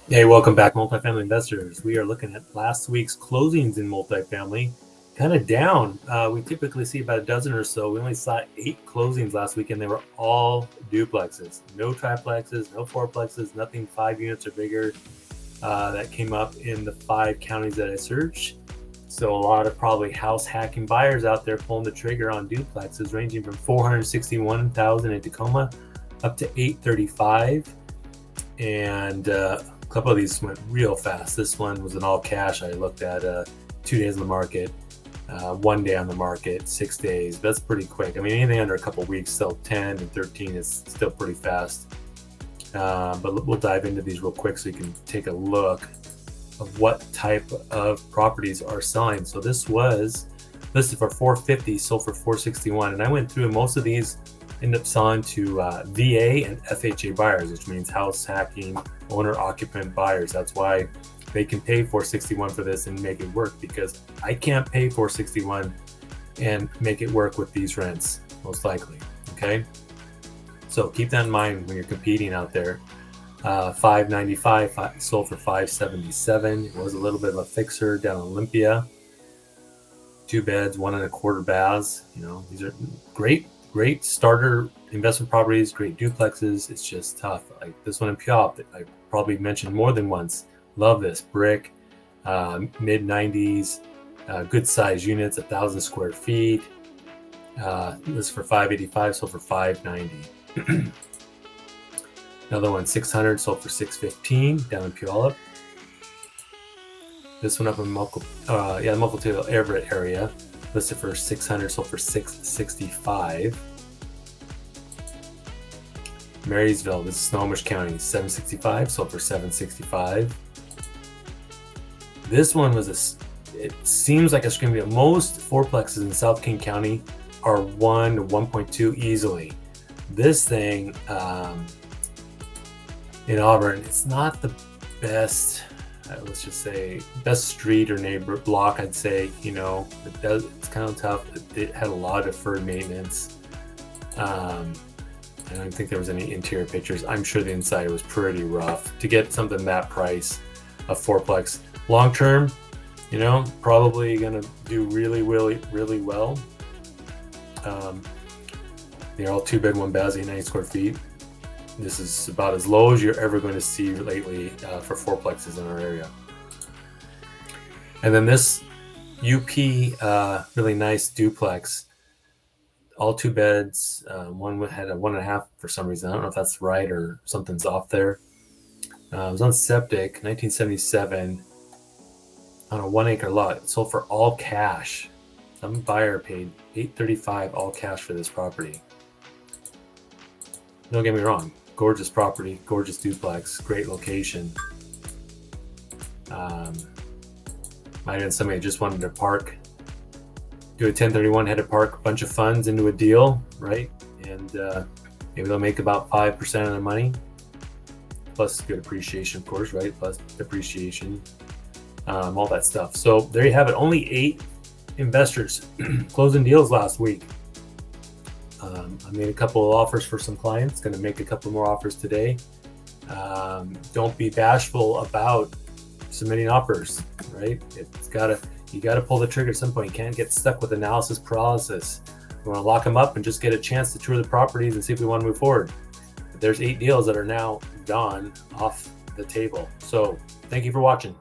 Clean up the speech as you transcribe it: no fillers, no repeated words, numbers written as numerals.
Hey, welcome back, multifamily investors. We are looking at last week's closings in multifamily, kind of down. We typically see about a dozen or so. We only saw 8 closings last week, and they were all duplexes, no triplexes, no fourplexes, nothing 5 units or bigger. That came up in the 5 counties that I searched. So a lot of probably house hacking buyers out there pulling the trigger on duplexes, ranging from 461,000 in Tacoma up to 835, and a couple of these went real fast. This one was an all cash. I looked at 2 days on the market, 1 day on the market, 6 days. That's pretty quick. I mean, anything under a couple of weeks, still 10 and 13 is still pretty fast. But we'll dive into these real quick so you can take a look of what type of properties are selling. So this was listed for 450, sold for 461, and I went through, and most of these end up selling to VA and FHA buyers, which means house hacking, owner occupant buyers. That's why they can pay 461 for this and make it work, because I can't pay 461 and make it work with these rents, most likely. Okay, so keep that in mind when you're competing out there. 595 sold for 577. It was a little bit of a fixer down in Olympia. 2 beds, 1.25 baths. These are great starter investment properties, great duplexes. It's just tough. Like this one in Puyallup that I probably mentioned more than once. Love this brick, mid 90s, good size units, 1,000 square feet. This for 585, sold for 590. Another one, 600, sold for 615 down in Puyallup. This one up in the Mukilteo Everett area, listed for 600, sold for 665. Marysville, this is Snohomish County, 765, sold for 765. This one was it seems like it's going to be most fourplexes in South King County are 1 to 1.2 easily. This thing in Auburn, it's not the best, let's just say, best street or neighbor block, I'd say. It's kind of tough. It had a lot of deferred maintenance. I don't think there was any interior pictures. I'm sure the inside was pretty rough. To get something that price, a fourplex, long term, probably gonna do really well. They're all 2-bed, 1 bath, 90 square feet. This is about as low as you're ever going to see lately for fourplexes in our area. And then this UP, really nice duplex, all 2 beds. One had a 1.5 for some reason. I don't know if that's right or something's off there. It was on septic, 1977, on a 1-acre lot. It sold for all cash. Some buyer paid $835 all cash for this property. Don't get me wrong. Gorgeous property, gorgeous duplex, great location. Might have been somebody who just wanted to park, do a 1031, had to park a bunch of funds into a deal, right? And maybe they'll make about 5% of their money, plus good appreciation, of course, right? Plus depreciation, all that stuff. So there you have it. Only 8 investors closing deals last week. I made a couple of offers for some clients, going to make a couple more offers today. Don't be bashful about submitting offers, right? You got to pull the trigger at some point. You can't get stuck with analysis paralysis. We want to lock them up and just get a chance to tour the properties and see if we want to move forward. But there's 8 deals that are now gone off the table. So thank you for watching.